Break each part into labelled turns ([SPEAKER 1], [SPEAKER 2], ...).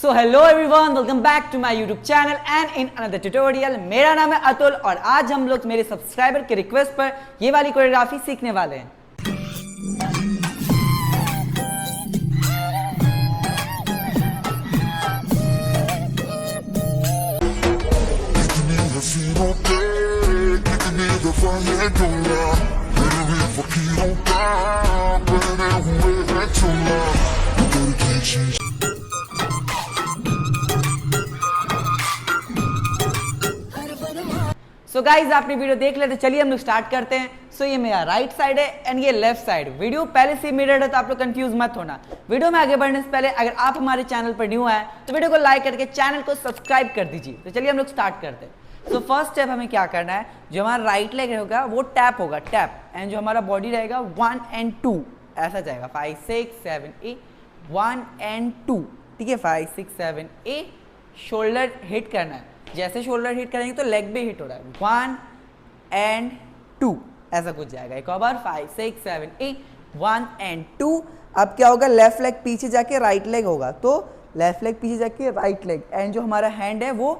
[SPEAKER 1] So hello everyone, welcome back to my YouTube channel and in another tutorial. मेरा नाम है अतुल और आज हम लोग मेरे सब्सक्राइबर के रिक्वेस्ट पर ये वाली कोरियोग्राफी सीखने वाले हैं। सो गाइज आपने वीडियो देख लिया तो चलिए हम लोग स्टार्ट करते हैं। सो ये मेरा राइट साइड है एंड ये लेफ्ट साइड। वीडियो पहले से मिरर्ड है तो आप लोग कंफ्यूज मत होना। वीडियो में आगे बढ़ने से पहले अगर आप हमारे चैनल पर न्यू आए तो वीडियो को लाइक करके चैनल को सब्सक्राइब कर दीजिए। तो चलिए हम लोग स्टार्ट करते हैं। सो फर्स्ट स्टेप हमें क्या करना है, जो हमारा राइट लेग होगा वो टैप होगा, टैप, एंड जो हमारा बॉडी रहेगा 1 and 2 ऐसा जाएगा, 5 6 7 8 1 and 2। ठीक है, 5 6 7 8 शोल्डर हिट करना है। जैसे शोल्डर हिट करेंगे तो लेग भी हिट हो रहा है, 1 and 2 ऐसा कुछ जाएगा। एक और बार 5 6 7 8 1 and 2। अब क्या होगा, लेफ्ट लेग पीछे जाके राइट लेग होगा, तो लेफ्ट लेग पीछे जाके राइट लेग, एंड जो हमारा हैंड है वो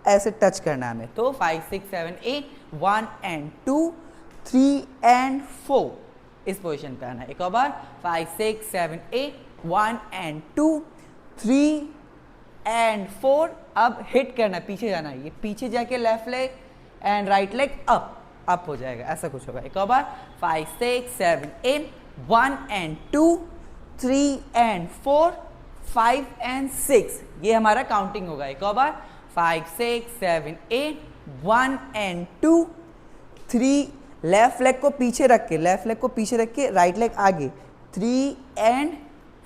[SPEAKER 1] ऐसे टच करना है हमें। तो 5 6 7 8 1 and 2 3 and 4 इस पोजीशन पे आना है। एक और बार 5 6 7 8 1 and 2 3 and 4। अब हिट करना है, पीछे जाना है, ये पीछे जाके left leg and right leg up हो जाएगा, ऐसा कुछ होगा। एक और बार 5 6 7 8 1 and 2 3 and 4 5 and 6 ये हमारा काउंटिंग होगा। एक और बार 5 6 7 8 1 and 2 3 लेफ्ट लेग को पीछे रख के राइट लेग आगे, 3 and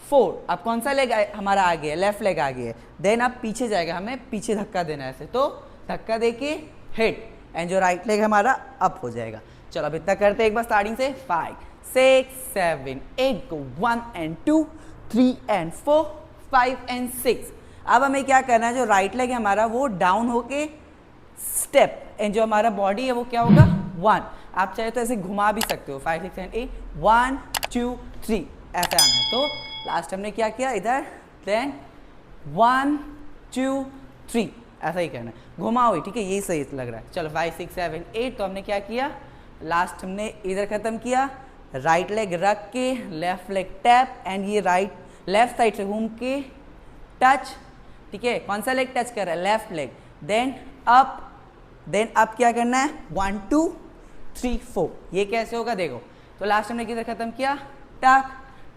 [SPEAKER 1] 4। अब कौन सा लेग हमारा आगे है, लेफ्ट लेग आगे है, देन अब पीछे जाएगा, हमें पीछे धक्का देना है ऐसे, तो धक्का देके हिट, एंड जो राइट लेग हमारा अप हो जाएगा। चलो अब इतना करते हैं एक बार स्टार्टिंग से। 5 6 7 8 को 1 and 2 3 and 4 5 and 6। अब हमें क्या करना है, जो राइट लेग है हमारा वो डाउन होके स्टेप, एंड जो हमारा बॉडी है वो क्या होगा 1। आप चाहे तो ऐसे घुमा भी सकते हो, 5 6 7 8 1 2 3 ऐसे आना है। तो लास्ट हमने क्या किया, इधर देन 1 2 3 ऐसा ही करना है, घुमाओ ही। ठीक है, यही सही लग रहा है। चलो 5 6 7 8 तो हमने क्या किया, लास्ट हमने इधर खत्म किया, राइट लेग रख के लेफ्ट लेग टैप, एंड ये राइट लेफ्ट साइड से घूम के टच। ठीक है, कौन सा लेग टच कर रहा है, लेफ्ट लेग, देन अप क्या करना है 1 2 3 4। ये कैसे होगा देखो, तो लास्ट हमने किधर खत्म किया, टक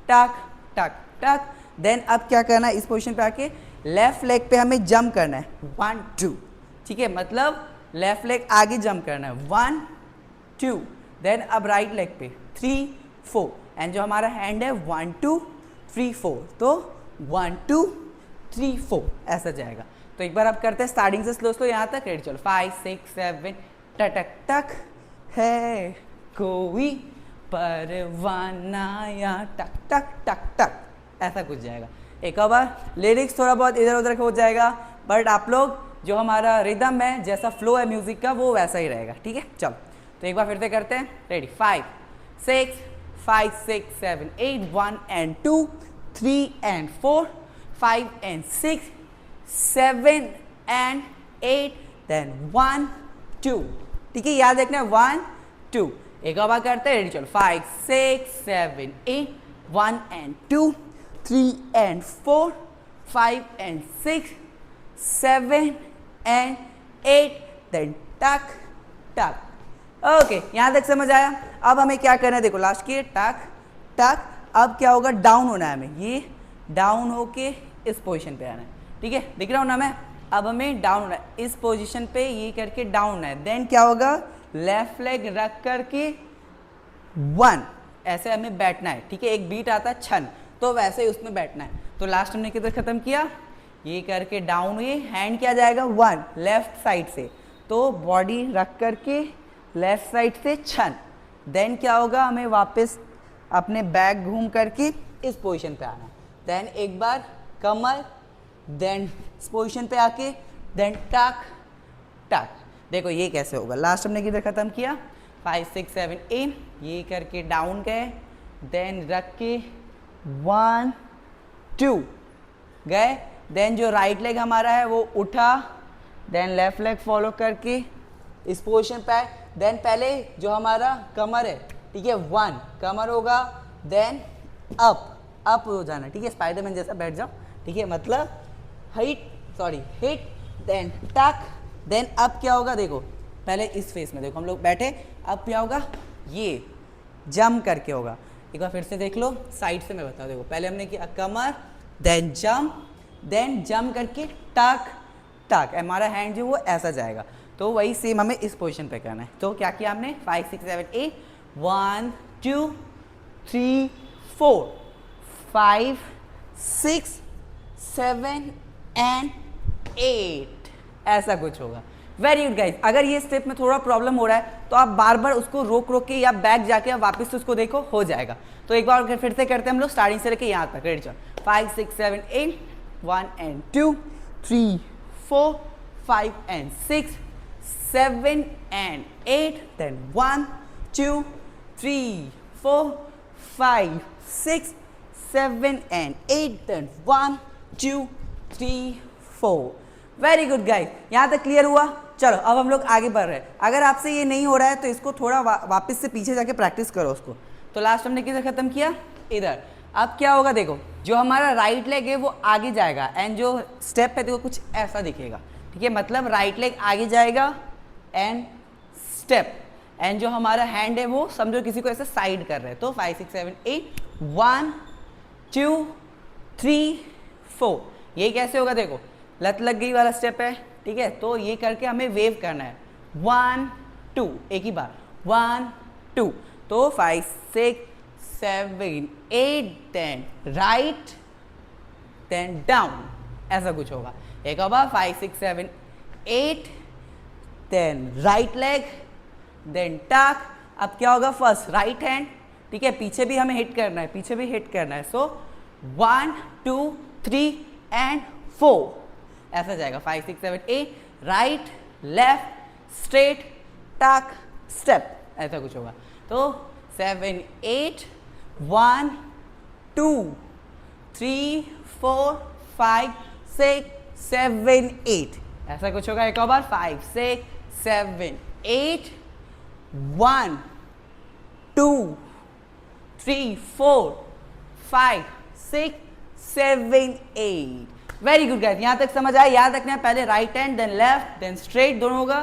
[SPEAKER 1] टक टक टक, देन अब क्या करना है, इस पोजीशन पे आके लेफ्ट लेग पे हमें जंप करना है 1 2। ठीक है, मतलब लेफ्ट लेग आगे जंप करना है 1 2, देन अब राइट लेग पे 3 4, एंड जो हमारा हैंड है 1 2 3 4, तो 1 2 3 4 ऐसा जाएगा। तो एक बार अब करते हैं स्टार्टिंग से स्लो यहाँ तक। रेडी, चलो 5 6 7 टक टक है कोई परवाना या टक टक टक टक ऐसा कुछ जाएगा। एक और बार लिरिक्स थोड़ा बहुत इधर उधर हो जाएगा, बट आप लोग जो हमारा रिदम है, जैसा फ्लो है म्यूजिक का, वो वैसा ही रहेगा। ठीक है, चलो तो एक बार फिर से करते हैं। Ready, 5 6 7 8 1 and 2 3 and 4 5 and 6 7 and 8 then 1 2। ठीक है, याद रखना 1 2। एक और बार करते हैं। रेडी, चलो 5 6 7 8 1 and 2 3 and 4 5 and 6 7 and 8 then टक टक। ओके, यहाँ तक समझ आया। अब हमें क्या करना है, देखो लास्ट की टक टक। अब क्या होगा, डाउन होना है हमें, ये डाउन होके इस पोजीशन पे आना है। ठीक है, दिख रहा हूँ ना मैं, अब हमें डाउन होना है इस पोजीशन पे, ये करके डाउन होना है। देन क्या होगा, लेफ्ट लेग रख करके 1 ऐसे हमें बैठना है। ठीक है, एक बीट आता है छन, तो वैसे ही उसमें बैठना है। तो लास्ट हमने किधर खत्म किया, ये करके डाउन हुए, हैंड क्या जाएगा 1 लेफ्ट साइड से, तो बॉडी रख करके लेफ्ट साइड से छन, देन क्या होगा, हमें वापस अपने बैक घूम करके इस पोजीशन पे आना, देन एक बार कमर, देन इस पोजीशन पे आके देन टक टक। देखो ये कैसे होगा, लास्ट हमने किधर खत्म किया, 5 6 7 8 ये करके डाउन गए, देन रख के 1 2 गए, देन जो राइट लेग हमारा है वो उठा, देन लेफ्ट लेग फॉलो करके इस पोजीशन पे आए, देन पहले जो हमारा कमर है, ठीक है, 1 कमर होगा, देन अप हो जाना, ठीक है, स्पाइडरमैन जैसा बैठ जाओ, ठीक है, मतलब हिट देन टक, देन अब क्या होगा, देखो पहले इस फेस में देखो हम लोग बैठे, अब क्या होगा, ये जंप करके होगा। एक बार फिर से देख लो, साइड से मैं बता, देखो पहले हमने किया कमर, देन जंप करके टक, हमारा हैंड जो वो ऐसा जाएगा, तो वही सेम हमें इस पोजीशन पे करना है। तो क्या किया हमने, 5 6 7 8, 1 2 3 4 5 6 7 एंड 8, ऐसा कुछ होगा। Very good guys. अगर ये स्टेप में थोड़ा प्रॉब्लम हो रहा है तो आप बार बार उसको रोक के या बैक जाके आप वापस से उसको देखो, हो जाएगा। तो एक बार फिर से करते हैं हम लोग स्टार्टिंग से लेके यहाँ तक। रेडी, चलो 5 6 7 8, 1 and 2 3 4 5 and 6 7 and 8, then 1 2 3 4 5 6 7 and 8, then 1 2 3 4। Very good guys, यहाँ तक क्लियर हुआ। चलो अब हम लोग आगे बढ़ रहे हैं। अगर आपसे ये नहीं हो रहा है तो इसको थोड़ा वापस से पीछे जाके प्रैक्टिस करो उसको। तो लास्ट हमने किधर खत्म किया, इधर। अब क्या होगा, देखो जो हमारा राइट लेग है वो आगे जाएगा एंड जो स्टेप है देखो कुछ ऐसा दिखेगा, ठीक है, मतलब राइट लेग आगे जाएगा एंड स्टेप, एंड जो हमारा हैंड है वो समझो किसी को ऐसे साइड कर रहे हैं। तो 5 6 7 8, 1 2 3 4, ये कैसे होगा, देखो लत लग गई वाला स्टेप है, ठीक है। तो ये करके हमें वेव करना है, 1 2, एक ही बार 1 2। तो 5 6 7 8, देन राइट, देन डाउन, ऐसा कुछ होगा। एक और बार 5 6 7 8, देन राइट लेग, देन टक। अब क्या होगा, फर्स्ट राइट हैंड, ठीक है, पीछे भी हमें हिट करना है, पीछे भी हिट करना है। सो 1 2 3 एंड 4, ऐसा जाएगा। 5 6 7 8, राइट लेफ्ट स्ट्रेट टक स्टेप, ऐसा कुछ होगा। तो 7 8 1 2 3 4 5 6 7 8, ऐसा कुछ होगा। एक और बार 5 6 7 8, 1 2 3 4 5 6 7 8। वेरी गुड गाइस, यहाँ तक समझ आया। याद रखना है पहले right hand, then left, then straight दोनों होगा,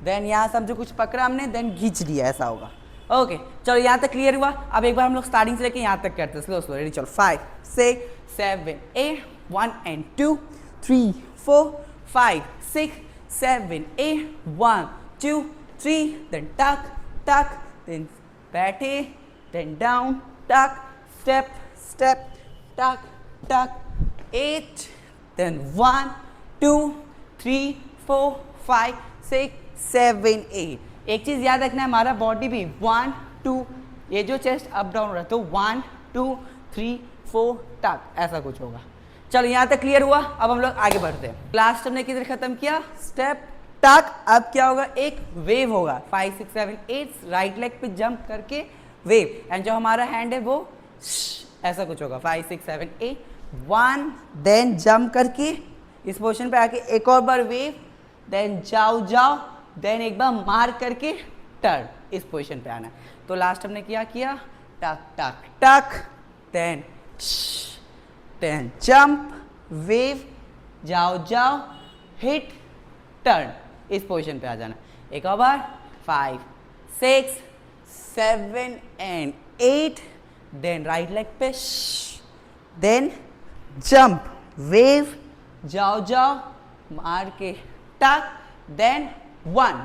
[SPEAKER 1] देन यहाँ समझो कुछ पकड़ा हमने, देन खींच लिया, ऐसा होगा। ओके चलो यहाँ तक क्लियर हुआ। अब एक बार हम लोग स्टार्टिंग से लेके यहाँ तक करते हैं, स्लो। रेडी, चलो 5 6 7 8, 1 and 2 3 4 5 6 7 8, 1 2 3, then tuck, then बैठे, then down, tuck, step, tuck, 8, then 1 2 3 4 5 6 7 8। एक चीज याद रखना है, हमारा बॉडी भी 1 2, ये जो चेस्ट अप डाउन हो रहा है, तो 1 2 3 4 टक, ऐसा कुछ होगा। चलो यहाँ तक क्लियर हुआ। अब हम लोग आगे बढ़ते हैं। लास्ट हमने किधर खत्म किया, स्टेप टक। अब क्या होगा, एक वेव होगा। 5 6 7 8, राइट लेग पे जंप करके वेव, एंड जो हमारा हैंड है वो ऐसा कुछ होगा। 5 6 7 8, 1, देन जंप करके इस पोजीशन पे आके एक और बार वेव, देन जाओ, देन एक बार मार करके टर्न, इस पोजीशन पे आना। तो लास्ट हमने क्या किया, टक, देन जंप, वेव, जाओ, हिट, टर्न, इस पोजीशन पे आ जाना। एक और बार 5 6 7 एंड 8, देन राइट लेग पे, देन जंप, वेव, जाओ, मार के टक, देन 1,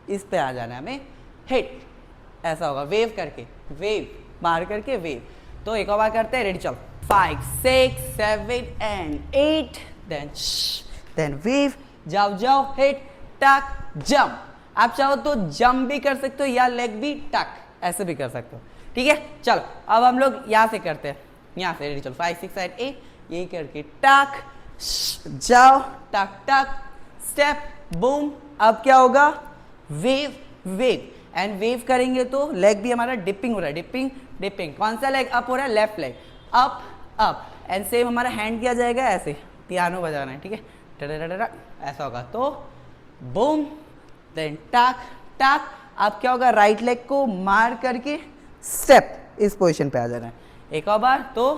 [SPEAKER 1] इस पे आ जाना है हमें, हिट, ऐसा होगा। वेव करके, वेव मार करके वेव। तो एक और बार करते हैं। रेडी, चलो 5 6 7 एंड 8, देन वेव, जाओ, हिट, टक, जंप। आप चाहो तो जंप भी कर सकते हो या लेग भी टक, ऐसे भी कर सकते हो, ठीक है। चलो अब हम लोग यहाँ से करते हैं, यहाँ से। रेडी, चलो 5 6 7 8, यही करके टक, जाओ, टक, स्टेप, बूम। अब क्या होगा, वेव, एंड वेव करेंगे तो लेग भी हमारा डिपिंग हो रहा है, डिपिंग। कौन सा लेग अप हो रहा है, left leg up, and same हमारा हैंड किया जाएगा ऐसे, पियानो बजाना है, ठीक है, टडडडड ऐसा होगा। तो बूम देन टक टक, अब क्या होगा, राइट लेग को मार करके स्टेप इस पोजीशन पे आ जाना है। एक और बार, तो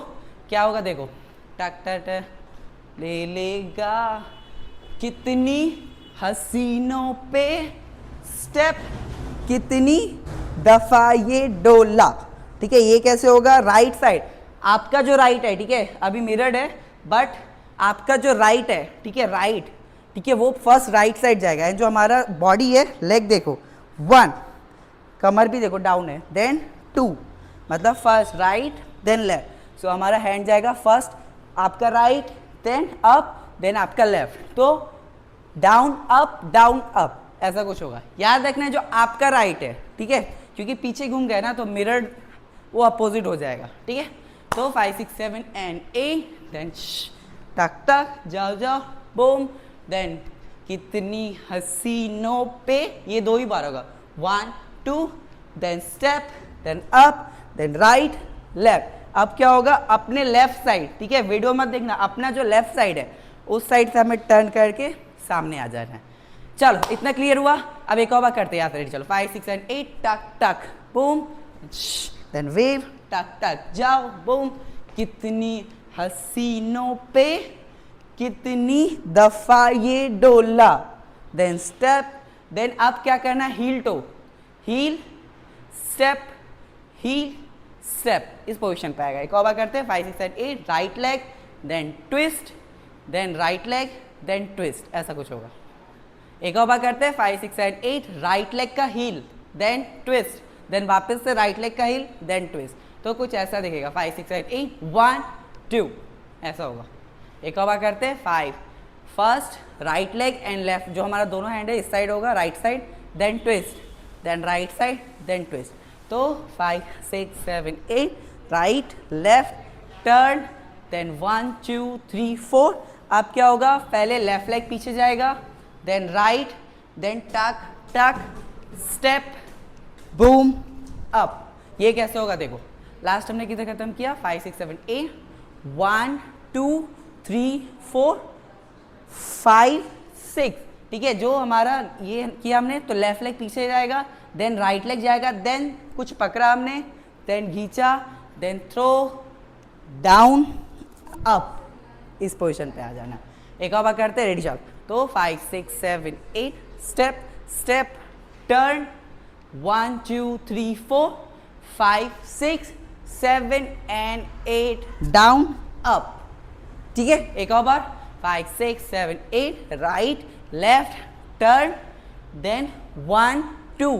[SPEAKER 1] क्या होगा देखो, टक टक टक ले लेगा कितनी हसीनों पे स्टेप, कितनी दफा ये डोला, ठीक है। ये कैसे होगा, राइट साइड, आपका जो राइट है, ठीक है, अभी मिरर्ड है बट आपका जो राइट है, ठीक है, राइट, ठीक है, वो फर्स्ट राइट साइड जाएगा। एंड जो हमारा बॉडी है, लेग देखो 1, कमर भी देखो डाउन है, देन 2, मतलब फर्स्ट राइट देन लेफ्ट। सो हमारा हैंड जाएगा फर्स्ट आपका राइट, देन अप, देन आपका लेफ्ट, तो डाउन अप ऐसा कुछ होगा। याद रखना है जो आपका राइट है, ठीक है, क्योंकि पीछे घूम गए ना तो मिरर वो अपोजिट हो जाएगा, ठीक है। तो 5 6 7 एंड 8, देन टक टक जाओ जाओ बूम, देन कितनी हसीनों पे, ये 2 ही बार होगा, 1 2, then step, then up, then right left. अब क्या होगा, अपने लेफ्ट साइड, ठीक है, वीडियो मत देखना, अपना जो लेफ्ट साइड है उस साइड से हमें टर्न करके सामने आ जाना है। चलो इतना क्लियर हुआ। अब एक और बार करते हैं, रेडी, चलो 5 6 एंड 8, टक टक बूम, देन वेव, टक टक जाओ बूम, कितनी हसीनों पे कितनी दफा ये डोला, देन स्टेप, देन अब क्या करना है, heel toe, heel step, heel step, इस पोजीशन पे आएगा। एक और बार करते हैं, 5 6 and 8, right leg then twist, then right leg then twist, ऐसा कुछ होगा। एक और बार करते हैं, 5 6 एंड 8, राइट लेग का हील देन ट्विस्ट, देन वापस से राइट लेग का हील देन ट्विस्ट, तो कुछ ऐसा दिखेगा। 5 6 एंड 8, 1 2 ऐसा होगा। एक और बार करते हैं, 5 first right leg and left, जो हमारा दोनों हैंड है इस साइड होगा, right side, then twist, then right side, then twist, तो 5 6 7 8, राइट लेफ्ट टर्न, देन 1 2 3 4। अब क्या होगा, पहले लेफ्ट लेग पीछे जाएगा, देन राइट, देन टक टक स्टेप बूम अप। ये कैसे होगा देखो, लास्ट हमने किधर खत्म किया, 5 6 7 8, 1 2 3 4 5 6, ठीक है। जो हमारा ये किया हमने, तो लेफ्ट लेग पीछे जाएगा, देन राइट लेग जाएगा, देन कुछ पकड़ा हमने, देन खींचा, देन थ्रो डाउन अप, इस पोजीशन पे आ जाना। एक और बार करते हैं, रेडी चल, तो 5 6 7 8, step step turn, 1 2 3 4 5 6 7 and 8, down up, ठीक है। एक और बार, 5 6 7 8, right left turn, then 1 2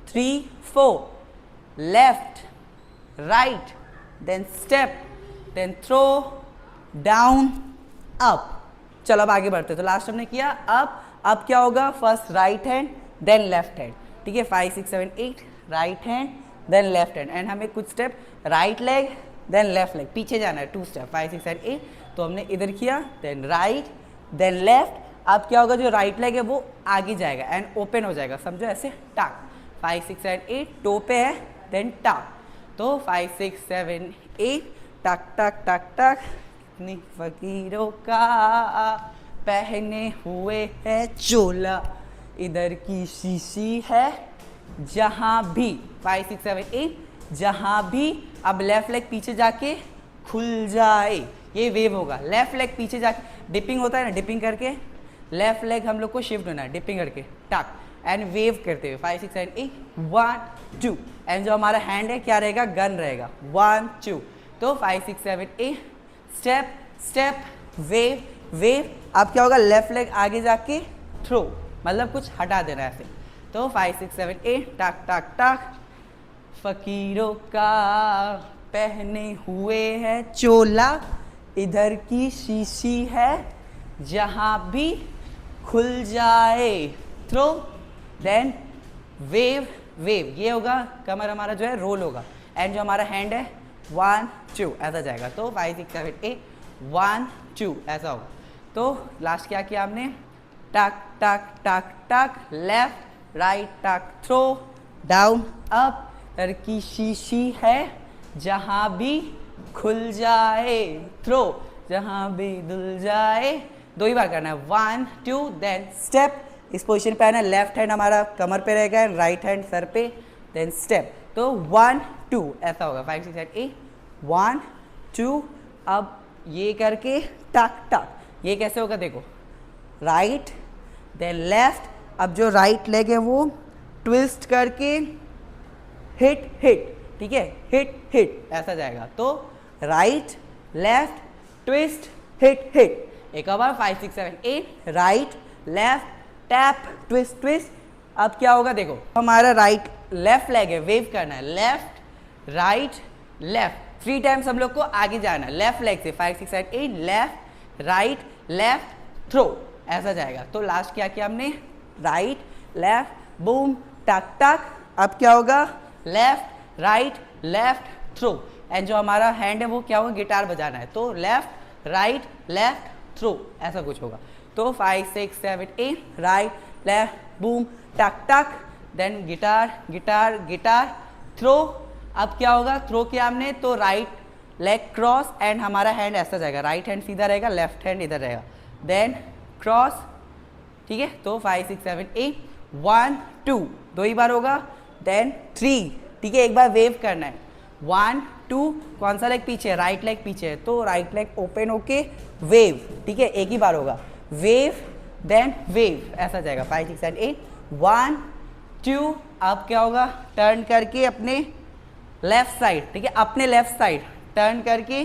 [SPEAKER 1] 3 4 left right, then step, then throw down up. चलो अब आगे बढ़ते, तो लास्ट हमने किया अब क्या होगा, first right hand then left hand, ठीक है। 5 6 7 8, right hand then left hand, and हमें कुछ step right leg then left leg पीछे जाना है, 2 स्टेप, 5 6 7 8, तो हमने इधर किया, देन राइट देन लेफ्ट। अब क्या होगा, जो राइट लेग है वो आगे जाएगा एंड ओपन हो जाएगा, समझो ऐसे टक, 5 6 7 8, टो पे है, देन टक, तो 5 6 7 8, टक टक टक टक, इतनी फकीरों का पहने हुए है चोला, इधर की शीशी है जहां भी, 5 6 7 8, जहां भी। अब लेफ्ट लेग पीछे जाके खुल जाए, ये वेव होगा, लेफ्ट लेग पीछे जाके डिपिंग होता है ना, डिपिंग करके लेफ्ट लेग हम लोग को शिफ्ट होना है, डिपिंग करके टक एंड वेव करते हुए, 5 6 7 8, 1 2, एंड जो हमारा हैंड है क्या रहेगा, गन रहेगा, 1 2, तो 5 6 7 8, स्टेप स्टेप वेव वेव। अब क्या होगा, लेफ्ट लेग आगे जाके थ्रो, मतलब कुछ हटा देना है ऐसे, तो 5 6 7 8, टक टक टक, फकीरों का पहने हुए है चोला, इधर की शीशी है जहां भी खुल जाए, थ्रो देन वेव वेव, ये होगा, कमर हमारा जो है रोल होगा, एंड जो हमारा हैंड है 1 2 ऐसा जाएगा, तो 5 6 7 8, 1 2 ऐसा होगा। तो लास्ट क्या किया हमने, टक टक टक टक, लेफ्ट राइट टक थ्रो डाउन अप, इधर की शीशी है जहां भी खुल जाए, थ्रो, जहाँ भी धुल जाए, 2 ही बार करना है, 1 2 देन स्टेप, इस पोजीशन पे आना है, लेफ्ट हैंड हमारा कमर पे रहेगा, राइट हैंड सर पे, देन स्टेप, तो 1 2 ऐसा होगा, 5 6 7 8 1 2, अब ये करके टक टक, ये कैसे होगा देखो, राइट देन लेफ्ट, अब जो राइट लेग है वो ट्विस्ट करके हिट हिट, ठीक है, हिट हिट ऐसा जाएगा, तो right left twist hit hit, एक और बार 5 6 7 8 right left tap twist twist, अब क्या होगा देखो, हमारा राइट लेफ्ट लेग है, वेव करना है, लेफ्ट राइट लेफ्ट 3 टाइम्स हम लोग को आगे जाना है, लेफ्ट लेग से 5 6 7 8 लेफ्ट राइट लेफ्ट थ्रो ऐसा जाएगा, तो लास्ट क्या किया हमने, राइट लेफ्ट बूम टक टक, अब क्या होगा, left right left throw, and जो हमारा हैंड है वो क्या होगा, गिटार बजाना है, तो लेफ्ट राइट लेफ्ट थ्रो ऐसा कुछ होगा, तो 5 6 7 8 right left boom tuck tuck, then guitar guitar guitar throw, अब क्या होगा, थ्रो किया हमने तो राइट लेग क्रॉस एंड हमारा हैंड ऐसा जाएगा, राइट हैंड सीधा रहेगा, लेफ्ट हैंड इधर रहेगा, देन क्रॉस, ठीक है, तो 5 6 7 8 1 2 2 ही बार होगा, देन 3, ठीक है, एक बार वेव करना है, 1 2, कौन सा लेग पीछे है, राइट लेग पीछे है, तो राइट लेग ओपन होके वेव, ठीक है, एक ही बार होगा, वेव देन वेव ऐसा जाएगा, 5 6 7 8 1 2, अब क्या होगा, टर्न करके अपने लेफ्ट साइड, ठीक है, अपने लेफ्ट साइड टर्न करके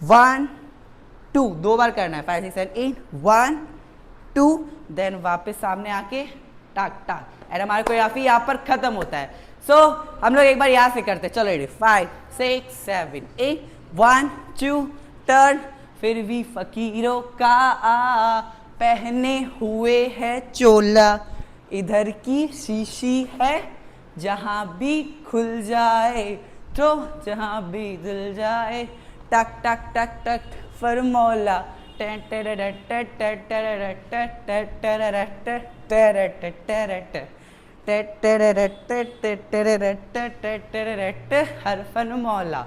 [SPEAKER 1] 1 2 2 बार करना है, 5 6 7 8 1 2, देन वापस सामने आके टक टक, एंड हमारा कोरियोग्राफी यहाँ पर खत्म होता है। सो हम लोग एक बार यहाँ से करते हैं, चलो रेडी, 5 6 7 8 1 2 टर्न, फिर भी फकीरों का पहने हुए है चोला, इधर की शीशी है जहाँ भी खुल जाए, तो जहाँ भी धुल जाए, टक टक टक टक फरमौला, हर फन मौला।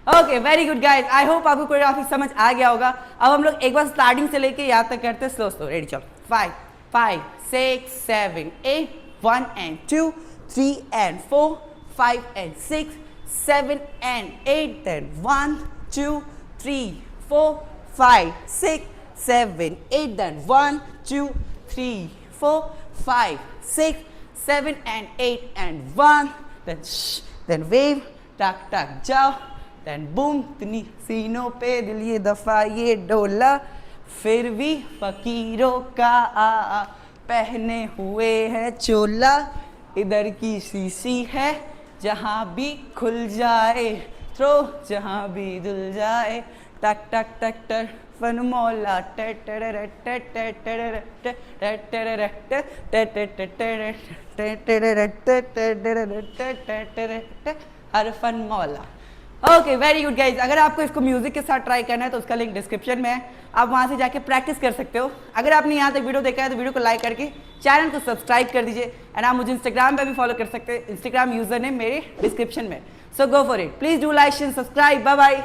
[SPEAKER 1] Okay very good guys, I hope आपको कोरियोग्राफी समझ आ गया होगा। अब हम लोग एक बार स्टार्टिंग से लेके यहाँ तक करते हैं, स्लो स्लो, रेडी चलो, 5 5 6 7 8 1 and 2 3 and 4 5 and 6 7 and 8, then 1 2 3 4 5 6 7 8, then 1 2 3 4 5 6 7 and 8 and 1, then shh, then wave टक टक जाओ, then boom, इतनी सीनों पे दिल ये दफा ये डोला, फिर भी फकीरों का पहने हुए है चोला, इधर की शीशी है जहाँ भी खुल जाए, थ्रो जहाँ भी धुल जाए, टक टक टक टक फन मौला, हर फन मौला। ओके वेरी गुड गाइज, अगर आपको इसको म्यूजिक के साथ ट्राई करना है तो उसका लिंक डिस्क्रिप्शन में है, आप वहां से जाके प्रैक्टिस कर सकते हो। अगर आपने यहाँ तक वीडियो देखा है तो वीडियो को लाइक करके चैनल को सब्सक्राइब कर दीजिए, एंड आप मुझे इंस्टाग्राम पे भी फॉलो कर सकते हैं, इंस्टाग्राम यूजर नेम मेरे डिस्क्रिप्शन में, so go for it, please do like and subscribe, bye bye.